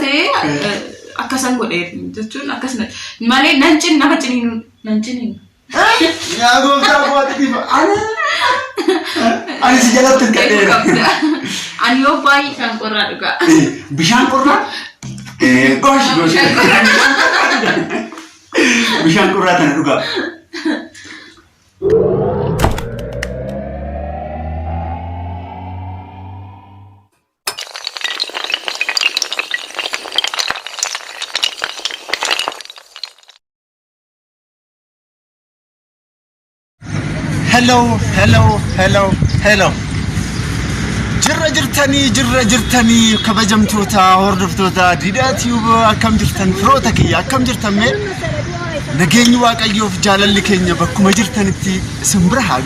ta'e akkasan godhee jechuun akkasuma malee nancin nama ciniinu nanciniin yaa gooftaa kootiif ani si jalatti gadheera ani yoo baay'ee kan qorraa dhugaa bishaan qorraa gosh bishaan qorraa tana dhugaa hello jirra jirtani kabajamtoota hordoftoota Didaa Tube akkam jirtan firoota kiyya akkam jirtan mee nageenyi waaqayyoof jaalalli keenya bakkuma jirtanitti isin bira haa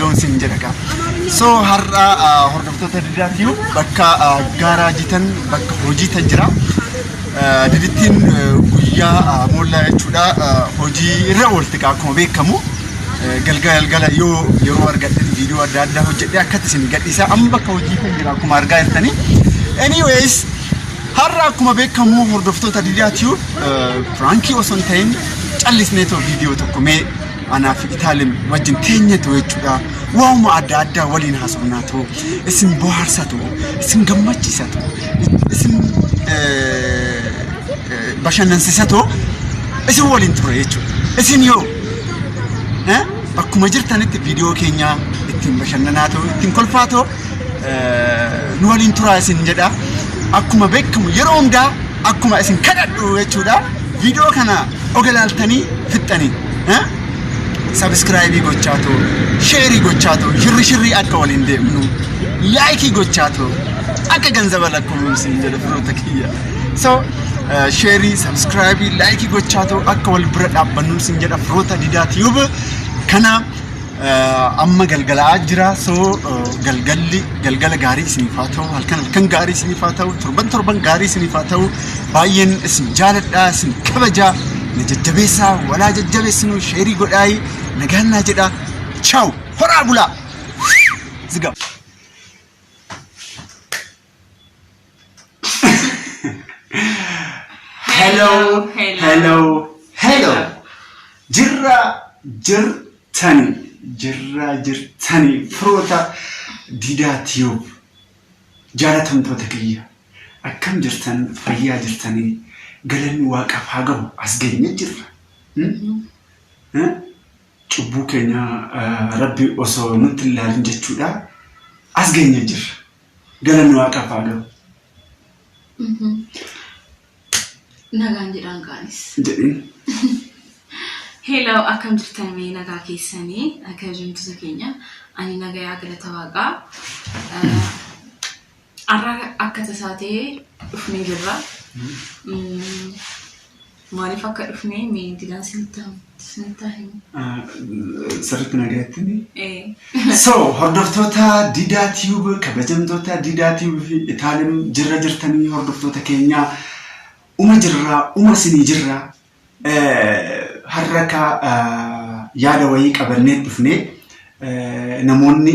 ga'u sin jedha so har'a hordoftoota Didaa Tube bakka gaaraajitan bakka hojiitan jira didittiin guyyaa moollaa jechuudha hojii irra oolti akkuma beekamu galgala yeroo argatte video adda hojjedhe akkatti isin gadhiisa amma bakka hojii kan jira akkuma argaa jirtani anyways har'a akkuma beekamu hordoftoota Didaa Tube Frankie osoo ta'in callisneetoo video tokko mee anaaf Itaalim wajjin teenyetu jechuudha waa'uma adda waliin haasofnaatu isin bohaarsatu isin gammachiisatu isin bashannansiisatu isin waliin ture jechuudha isin yoo akkuma jirtanitti video keenya ittiin bashannanaatoo ittiin kolfaatoo nu waliin turaa isin jedha akkuma beekamu yeroo hundaa akkuma isin kadhadhu jechuudha video kana ogalaaltanii fixxanii subscribe gochaatoo share gochaatoo shirri akka waliin deemnu like gochaatoo akka ganzaba lakkoofnu isin jedha firoota kiyya so share subscribe like gochaatoo akka wal bira dhaabbannu isin jedha firoota Didaa Tube kana amma galgala jira so galgala gaarii isiniif haa ta'u halkan gaarii isiniif haa ta'u torban gaarii isiniif haa ta'u baay'een isin jaaladha isin kabaja na jajjabeessaa walaa jajjabeessinu sheerii godhaayi nagaannaa jedha ciao horaa bulaa ziga hello jirtani firoota Didaa Tube jaalatamtoota kiyya akkam jirtan fayyaa jirtanii galanni waaqaaf haa ga'u as geenye jirra cubbuu keenya rabbi osoo nutti ilaalin jechuudha as geenye jirra galanni waaqaaf haa ga'u nagaan jedhaan kaanis jedhin hello akkam jirtan mee nagaa keessanii akka jirtu keenya ani nagaa galata waaqaa arra akka tasaatee dhufnee jirra maaliif akka dhufnee mee Didaan sinittaa himu sirriitti nagaatti so hordoftoota Didaa Tube kabajamtoota Didaa Tube fi Itaalim jirtanii hordoftoota keenya uma isinii jirra harraka yaada wayii qabannee dhufne namoonni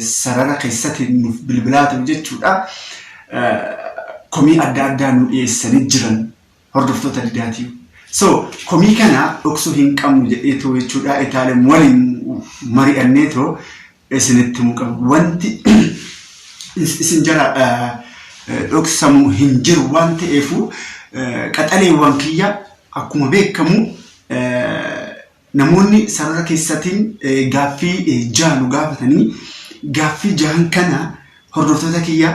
sarara keessatti nuuf bilbilaa ta'u jechuudha komii adda nu dhiyeessanii jiran hordoftoota Didaa Tube so komii kana dhoksuu hin qabnu jedheetoo jechuudha Itaalim waliin mari'anneetoo isinitti muqamu wanti isin jara dhoksamuu hin jiru waan ta'eefu qaxaleewwan kiyya akkuma beekamu namoonni sarara keessatiin gaaffii jaanu gaafatanii gaaffii jaan kana hordoftoota kiyya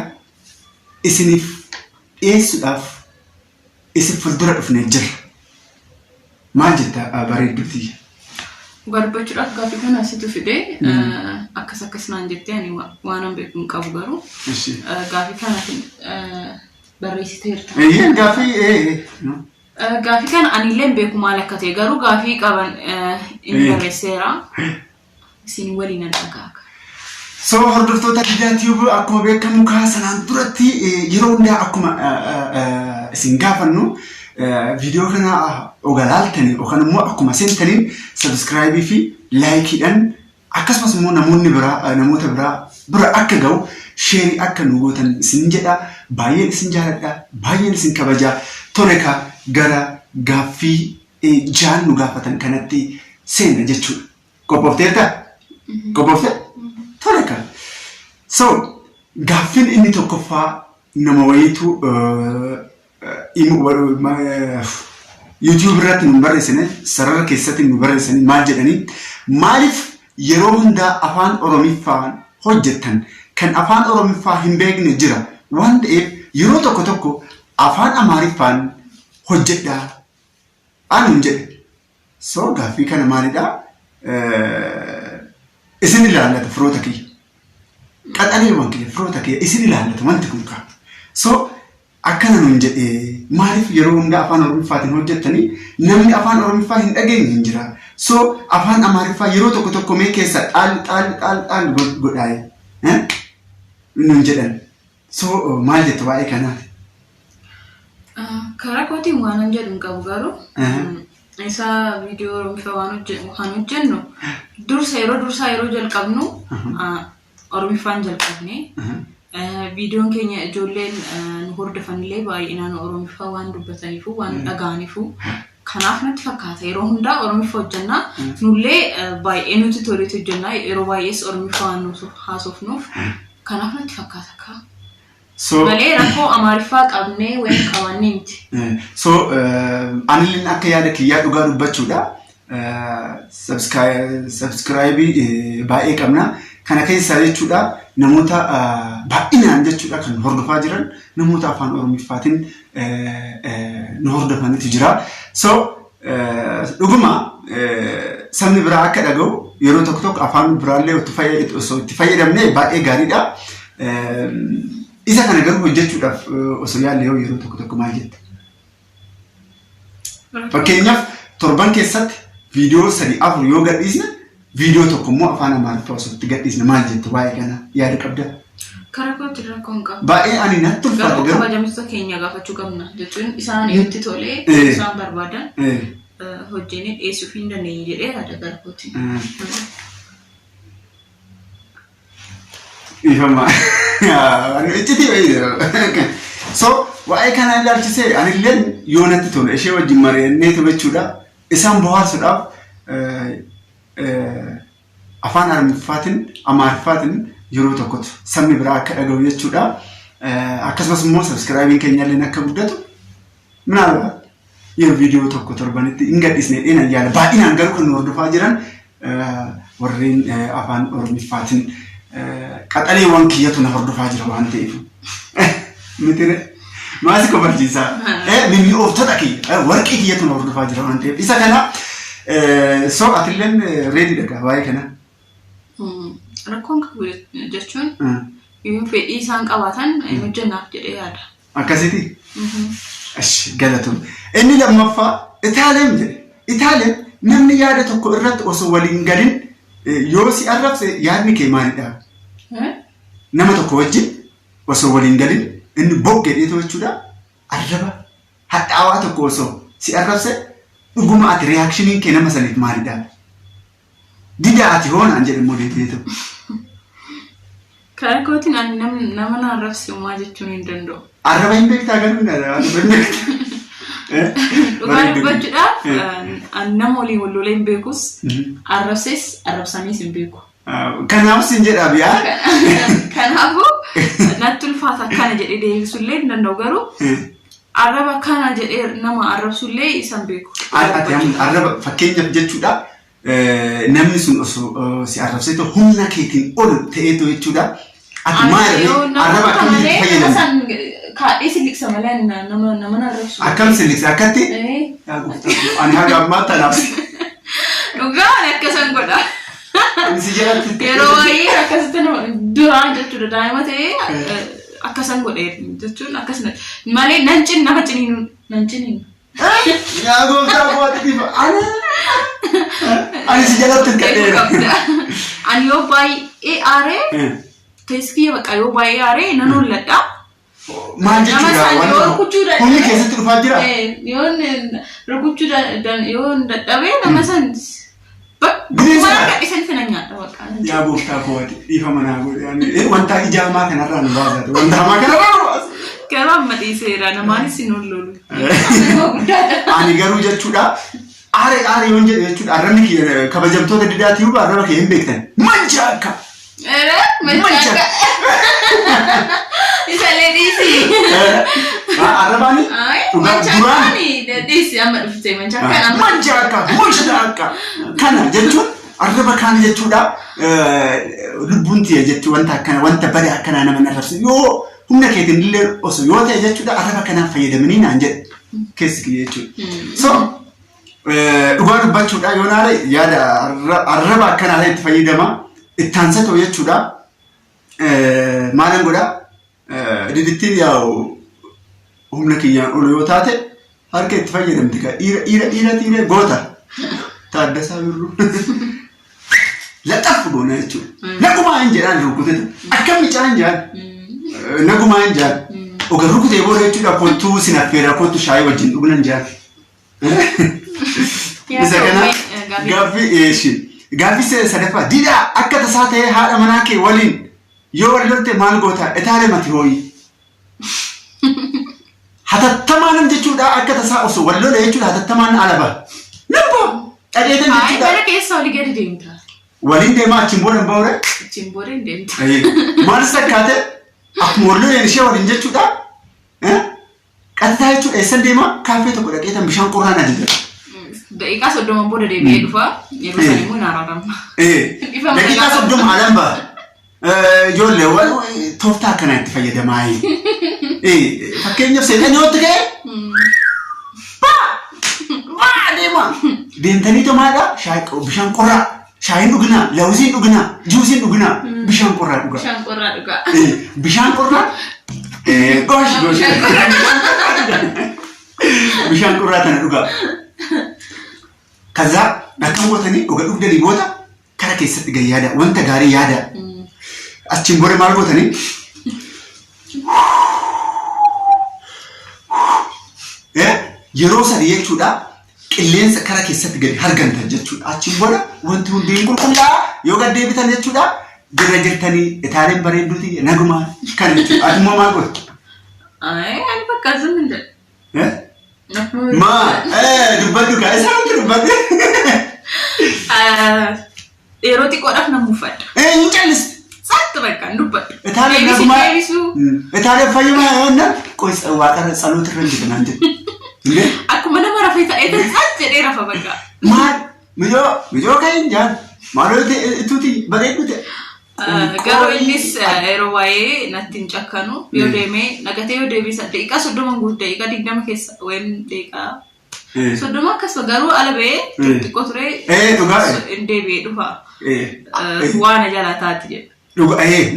isiniif dhiyeessuudhaaf isin fuuldura dhufnee jirra maal jetta bareedduuti garbachuudhaaf gaaffii kana asitu fidee akkas naan jettee ani waan an beeku hin qabu garuu gaaffii kana barreessiteerta gaaffii kana anillee beeku maal akka ta'e garuu gaaffii qaban inni barreesseera isin waliin dhagaaka so hordoftoota Didaa Tube akkuma beekamu kaasanaan duratti yeroo hundaa akkuma isin gaafannu video kana ogalaaltanii yookaan immoo akkuma seentaniin subscribe fi like dhan akkasumas immoo namoota biraa bira akka ga'u sheerii akka nu gootan isin jedha baay'een isin jaaladha baay'een isin kabaja toleka gara gaaffii jaan nu gaafatan kanatti seena jechuudha qophoofteerta qophoofte toleka so gaaffiin inni tokkoffaa nama wayitu YouTube irratti nu barreessine sarara keessatti nu barreessine maal jedhanii maaliif yeroo hundaa afaan Oromiffaan hojjettan kan afaan Oromiffaa hin beekne jira waan ta'eef yeroo tokko afaan Amaariffaan hojjedhaa anuun jedhe so gaaffii kana maalidhaa isin ilaallata firoota kiyya qaxaleewwan kiyya firoota kiyya isin ilaallata wanti kun qaba so akkana nuun jedhe maaliif yeroo hundaa afaan Oromiffaatiin hojjettanii namni afaan Oromiffaa hin dhageenye hin jira so afaan Amaariffaa yeroo tokko mee keessa xaal godhaaye nuun jedhan so maal jette waa'ee kanaati karaa kootiin waan jedhu qabu garuu isa viidiyoo Oromiffaa waan hojjennu dursa yeroo jalqabnu Oromiffaan jalqabne viidiyoon keenya ijoolleen nu hordofanillee baay'inaan Oromiffaa waan dubbataniifu waan dhaga'aniifu kanaaf natti fakkaata yeroo hundaa Oromiffaa hojjannaa nullee baay'ee nuti toleetu hojjannaa yeroo baay'ees Oromiffaa waan nuuf haasofnuuf kanaaf natti fakkaata akka so malee rakkoo Amaariffaa qabnee wayii qabannee miti so anilleen akka yaada kiyyaa dhugaa dubbachuudha subscribe baay'ee qabna kana keessa jechuudha namoota baay'inaan jechuudha kan hordofaa jiran namoota afaan Oromiffaatiin nu hordofanitu jira so dhuguma sabni biraa akka dhaga'u yeroo tokko afaan biraallee itti fayyadamne baay'ee gaariidha isa kana garuu hojjechuudhaaf osoo yaalle yeroo tokko maal jette fakkeenyaaf torban keessatti viidiyoo 3-4 yoo gadhiisne viidiyoo tokko immoo afaan Amaariffaa osoo itti gadhiisne maal jette waa'ee kana yaada qabda karaa kootti rakkoon qabu baay'ee ani natti ulfaata garuu kabajamtoota keenya gaafachuu qabna jechuun isaan itti tolee isaan barbaadan hojjennee dhiyeessuu hin dandeenye jedhee yaada karaa kootti ifama ani itti wayii so waa'ee kana ilaalchisee anilleen yoo natti tole ishee wajjin mari'annee taphachuudha isaan bohaarsuudhaaf afaan Amaariffaatiin yeroo tokkotu sabni biraa akka dhaga'u jechuudha akkasumas immoo subscribe keenyallee akka guddatu minaalaa yeroo viidiyoo tokko torbanitti hin gadhiisne dheena yaala baay'inaan garuu kan hordofaa jiran warreen afaan Oromiffaatiin qaxaleewwan kiyyatu na hordofaa jira waan ta'eef mitire maasi kofarjiisaa minni ooftota kiyya warqii kiyyatu na hordofaa jira waan ta'eef isa kana so atilleen reedi dhagaa waa'ee kana rakkoon qabu jechuun yoo fedhii isaan qabaatan hojjennaaf jedhee yaada akkasiti ash galatoom inni lammaffaa Itaaliyaan jedhe Itaaliyaan namni yaada tokko irratti osoo waliin galin yoo si arrabse yaadni kee maalidha nama tokko wajjin osoo waliin galin inni boggedheetu jechuudha arraba hadhaawaa tokko osoo si arrabse dhuguma ati reaakshiniin kee nama saniif maalidha dida ati hoonaan jedhe immoo deebi'eetu karaa kootiin ani nama na arrabsu maa jechuun hin danda'u arraba hin beektaa garuu hin beektaa dhugaa dubbachuudhaaf nama waliin wallolee hin beekus arrabsees arrabsaniis hin beeku kanaaf sin jedhaa biyaa kanaafuu natti ulfaata akkana jedhee deebisullee hin danda'u garuu arraba kana jedhee nama arrabsullee isan beeku arraba fakkeenyaaf jechuudha namni sun osoo si arrabseetu humna keetiin ol ta'eetu jechuudha ati maal arraba akkamitti fayyadamu kaadhee siliksa malee nama arrabsu akkam siliksa akkatti ani haga ammaa tanaaf dhugaa akkasan godha yeroo waa'ee akkasitti duraan jechuudha daa'ima ta'ee akkasan godhee jechuun akkasuma malee nan ciniinu yaa gooftaa booditiif ani si jalatti kadhee ani yoo baay'ee aaree teeskii baqa yoo baay'ee aaree nan holladha maal jechuudha humni keessatti dhufaa jira yoo rukuchuu yoo dadhabee nama san Mana isin finanya ada wakan. Ya bukta kuat. Ifa mana aku yani. Wanta ijama kan arran bazat. Wanta ma kan arran. Karam mati sera namani sinululu. Ani garu jechuudha. Are yonje jechuudha. Arranni kabajamtoota didaati huba arraba kee hin beektan. Manjaaka. Manjaaka. Isa ledisi. Arrabani? Manjaakani ledisi amma dhufte manjaaka. Manjaaka. Kana jechuun arraba kaan jechuudha. Lubbuunti jechuun wanta akkana wanta bare akkana nama narrabsu yoo humna keetiin illee osoo yoo ta'e jechuudha arraba kanaan fayyadamanii naan jedhe keessi jechuudha. So dhugaa dubbachuudha yoo naale yaada arraba akkanaa itti fayyadama itti aansatoo jechuudha. Maalan godha didittiin yaa'u humna kiyyaan ol yoo taate harka itti fayyadamti ka dhiira goota taaddasaa birru laxafu goona jechuudha. Nagumaa hin jedhaan rukutete akka micaan jaan nagumaa hin jaan oga rukutee booda jechuudha kottuu sinaffeera kottu shaayii wajjin dhugnan jaan. Isa kana gaaffii sadaffaa didaa akka tasaa ta'ee haadha manaa kee waliin yoo wal lolte maal goota etaalee mati hooyi. Hatattamaan jechuudha akka tasaa osoo wal lole jechuudha hatattamaan alaba. Nabbo dhageetan jechuudha. Mana keessa walii gadi deemta. Waliin deemaa achiin booda hin bahure. Achiin booda hin deemta. Maal sakkaate akkuma wal loleen ishee waliin jechuudha. Qaxxaa jechuudha eessan deemaa kaaffee tokko dhaqeetan bishaan qorraan ajajata. Daqiiqaa 30 booda deebi'ee dhufa yeroo sana immoo naaraadama. Daqiiqaa 30 alan ba'a. Ijoollee wal tooftaa akkanaa itti fayyadamaa. Fakkeenyaaf seexanii yoo ta'e deema. Deemtanii tomaadha bishaan qorraa. Shaayiin dhugnaa, lawuziin dhugnaa, juusiin dhugnaa, bishaan qorraa dhugaa. Bishaan qorraa dhugaa. Bishaan qorraa. Goosh. Bishaan qorraa tana dhugaa. Kaza akkam gootanii dhuga dhugdanii booda kara keessatti gadi yaada wanta gaarii yaada. Achiin booda maal gootanii? Yeroo sadii jechuudha. Qilleensa kara keessatti gadi hargantan jechuudha. Achiin booda wanti hundi qulqullaa yoo gad deebitan jechuudha. Jira jirtanii etaaleen bareedduuti nagumaa kan jechuudha. Aduma maal gootu? Ani bakka azumni jedhe. Dubbaddu kaa isaan dubbadde. Yeroo xiqqoodhaaf nan muffadha. Hin callisti. Saatti bakka hin dubbadhu. Etaaleen nagumaa. Etaaleen fayyamaa yoonna qoysa waaqarra saloota irra jiru naan jedhu. Akkuma nama rafee ta'ee taasisaa jedhee rafa bakka. Maal mijoo kan jaan maaloo ituuti bareeddu ta'e. Garuu innis yeroo waa'ee natti hin cakkanu yoo deemee nagatee yoo deebisa daqiiqaa 30 guutuu daqiiqaa 20 keessa wayin daqiiqaa 30 akkasuma garuu ala ba'ee xiqqoo ture hin deebi'ee dhufa waan jalaa taati jedha.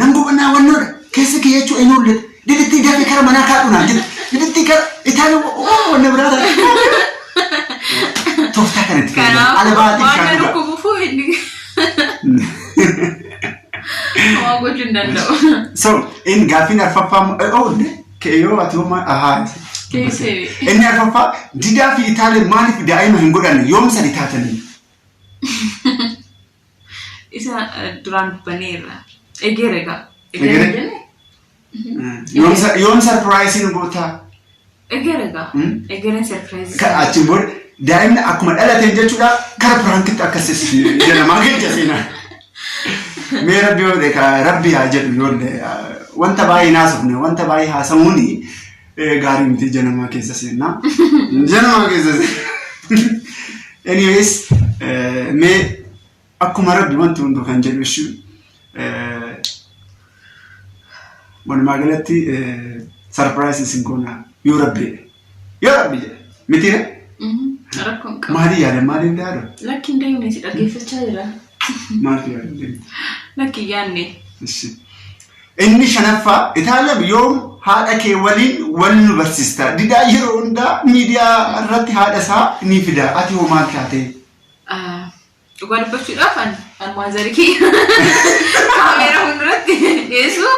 Nan gubannaa wannoodha keessa kee jechuu eenyuullee didittii gaaffii kara manaa kaadhunaa jedha didittii kara itaan wanna biraa ta'a. Tooftaa kanatti fayyadamu ala baatii waan na dhukkubuufuu inni. Mau gue cunda dong. So, in gaaffiin arfaffaa yoo ati homaa ahaa. Inni arfaffaa didaa fi itaalee maaliif daa'ima hin godhanne yoom sadi taatanii? Isa duraan dubbaneerra. Egeerega. Yoom sarpiraayisiin gootaa? Egeerega. Egeeren sarpiraayisii. Achiin booda daa'imni akkuma dhalateen jechuudha kara piraankitti akkasis jedhamaa keessa seenaa. Mee rabbi yoo dheeka rabbi haa jedhu yoollee wanta baay'ee naasofne wanta baay'ee haasamuuni gaarii miti janamaa keessa seennaa. Janamaa keessa seennaa. Anyways mee akkuma rabbi wanti hunduu kan jedhu ishuu walumaa galatti sarpiraayisii sin goona yoo rabbi jedhe mitiire? Rakkoon qaba. Maali yaada maaliin daadha? Lakkiin deemnee si dhaggeeffachaa jira. Maal yaada? Lakki yaanne. Inni shanaffaa itaalam yoom haadha kee waliin wal nu barsiista. Didaa yeroo hundaa miidiyaa irratti haadha isaa ni fida. Ati hoo maal taatee? Dhugaa dubbachuudhaaf almaazarii kiyya kaameera hunduratti dhiyeessu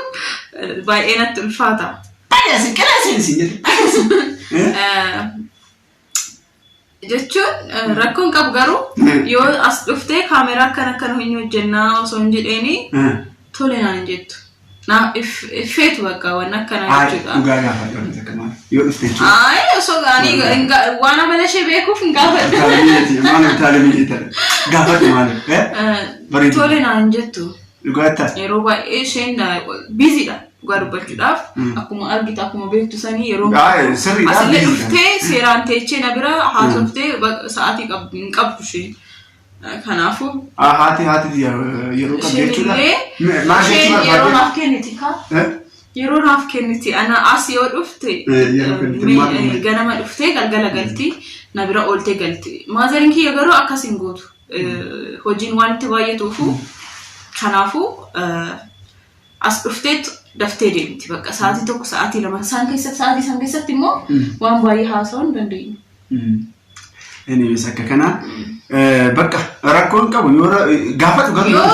baay'ee natti ulfaata. Qalaasiin jedhe. jechuun rakkoon qabu garuu yoo as dhuftee kaameraa akkana hin hojjennaa osoo hin jedheeni tole naan jettu. Na ifeetu bakka waan akkana jechuudha. Dhugaa gaafadha akkama yoo dhuftee. Osoo gaanii waan amala ishee beekuuf hin gaafadhu. Maal taalemii gaafadhu maal? Tole naan jettu. Dhugaata. Yeroo baay'ee isheen biziidha. Dhugaa dubbachuudhaaf akkuma argita akkuma beektu sanii yeroo asirra dhuftee seeraan teechee na bira haasoftee sa'aatii qabdu ishee. Kanaafuu haati yeroo qabjechuudha. Isheen yeroo naaf kenniti kaa. Yeroo naaf kenniti ana as yoo dhufte ganama dhuftee galgala galti na bira ooltee galti. Maazariin kiyya garuu akkas hin gootu. Hojiin waan itti baay'atuufu kanaafuu as dhufteetu daftee deemti bakka sa'aatii tokko sa'aatii lama san keessatti immoo waan baay'ee haasa'uu hin dandeenyu. Anyways akka kana bakka rakkoon qabu yoo gaafatu garuu yoo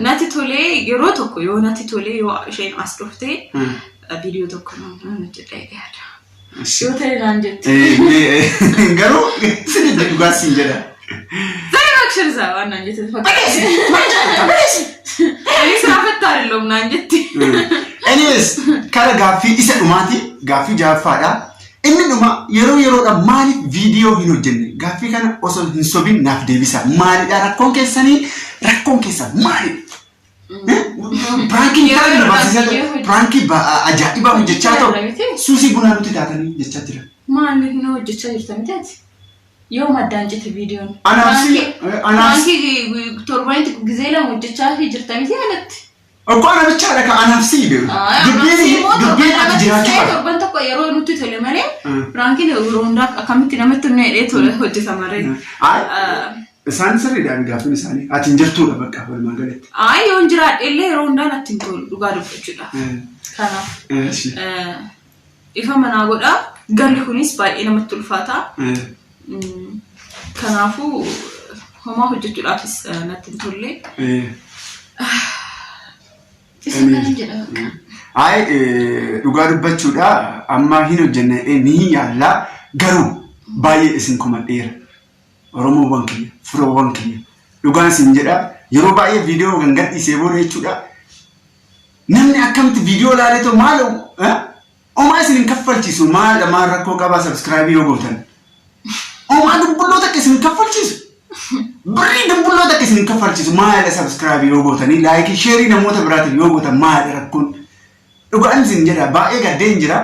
natti tolee yeroo tokko yoo natti tolee yoo isheen as dhuftee viidiyoo tokko nama jedhee yaada. Yoo ta'e naan jetti. Garuu sirrii dhugaa siin jedha. Shirza waan naan jetti fakkaata. Anis raafatta arillom naan jetti. Anyways kara gaaffii isa dhumaati gaaffii jaffaadha. Inni dhuma yeroodhaan maaliif viidiyoo hin hojjenne gaaffii kana osoo hin sobin naaf deebisa. Maalidha rakkoon keessan maali? Prankiin taa'anii barsiisata prankii ajaa'iba hojjechaa ta'u suusii bunaa nuti taatanii jechaa jira. Maali hin hojjechaa jirta miteeti? Yoo maddaan cite viidiyoon. Prankii torbanitti gizee lama hojjechaa jirta miti alatti. Akkana bichaadha ka anaafsii deemu. Dubbiin ati jiraachuu qaba. Torban tokko yeroo nuti tole malee prankiin yeroo hundaa akkamitti namatti hidhee tole hojjetama ree. Isaan sirriidhaan gaaffiin isaanii ati hin jirtuudha bakka walumaa galatti. Yoo hin jiraadhe illee yeroo hundaa natti hin tolu dhugaa dubbachuudha. Kanaaf ifa manaa godhaa galli kunis baay'ee namatti ulfaata. Kanaafuu homaa hojjechuudhaafis natti hin tolle. Dhugaa dubbachuudha amma hin hojjenne ni yaalla garuu baay'ee isin komadheera. Oromoowwan kiyya, firoowwan kiyya. Dhugaan isin jedha yeroo baay'ee viidiyoo kan gadhiisee booda jechuudha. Namni akkamitti viidiyoo ilaaleetoo maal homaa isin hin kaffalchiisu maal rakkoo qabaa subscribe yoo gootan. Homaa dubbulloota akka isin kaffalchiisu. Birrii dubbulloota akka isin kaffalchiisu maal subscribe yoo gootanii like share namoota biraatiif yoo gootan maal rakkoon. Dhugaan isin jedha baay'ee gaddeen jira.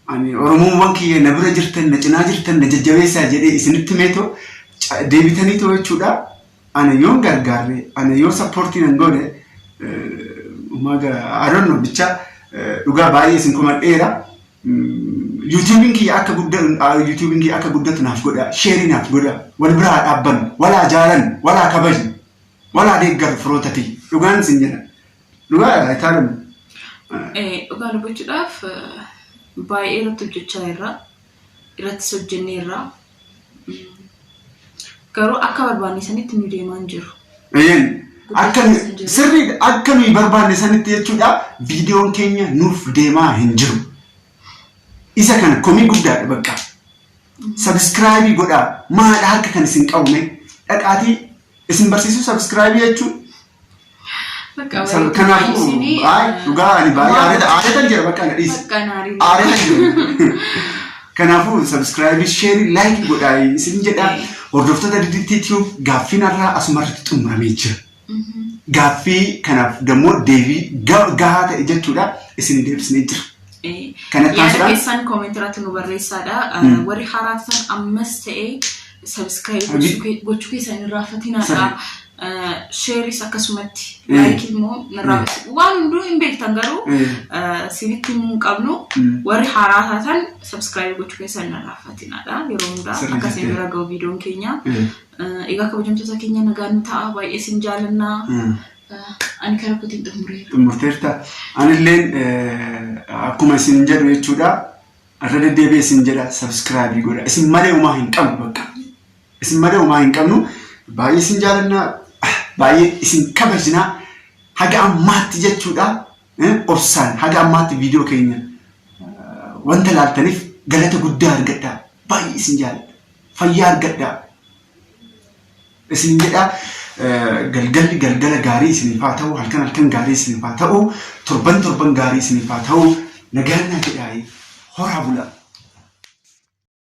Ani Oromoowwan kiyya na bira jirtan na cinaa jirtan na jajjabeessaa jedhee isinitti meetoo deebitanii too jechuudha. Ana yoo gargaarre ana yoo supportii nan goone I don't know bicha dhugaa baay'ee isin komadheera. YouTubing kiyya akka guddatu naaf godha share naaf godha wal biraa dhaabban walaa jaalan walaa kabajan walaa deeggar firoota kiyya dhugaan isin jedha. Dhugaa taalan. Dhugaa dubbachuudhaaf baay'ee irratti hojjechaa irratti hojjennee garuu akka barbaanne sanitti nu deemaa hin jiru. Sirriidha akka nuyi barbaanne sanitti jechuudha viidiyoon keenya nuuf deemaa hin jiru. Isa kana komii guddaadha bakka. Subscribe godhaa maadha harka kan isin qabume dhaqaatii isin barsiisuu subscribe jechuun. Kanaafuu dhugaa ani baay'ee aadatan jira bakka na dhiisi. Aadatan jira. Kanaafuu subscribe share like godhaa isin jedha hordoftoota DDTube gaaffiin irraa asumarratti xumuramee jira. Gaaffii kanaaf dammoo deebii gahaa ta'e jechuudha isin deebisnee jira. Yaada keessan koomentirratti nu barreessaadha. Warri haaraa ta'an ammas ta'e subscribe gochuu keessan irraa fatinaadha. Shares akkasumatti like immoo narraafatu waan hunduu hin beektan garuu sinitti hin qabnu warri haaraa ta'an subscribe gochuu keessan narraafatinaadha. Yeroo hundaa akkasiin bira ga'u viidiyoon keenya. Egaa kabajamtoota keenya nagaan ta'a baay'ee isin jaalannaa. Ani kana kutiin xumurteerta. Anilleen akkuma isin jedhu jechuudha irra deddeebi'ee isin jedha subscribe godha. Isin malee umaa hin qabnu bakka. Isin malee umaa hin qabnu baay'ee isin jaalannaa baay'ee isin kabajnaa haga ammaatti jechuudha. Obsaan haga ammaatti viidiyoo keenya wanta laaltaniif galata guddaa argadhaa baay'ee isin jaalladha. fayyaa argadhaa isin jedha galgala gaarii isiniif haa ta'u halkan gaarii isiniif haa ta'u torban gaarii isiniif haa ta'u nagaan jedhaa horaa bulaa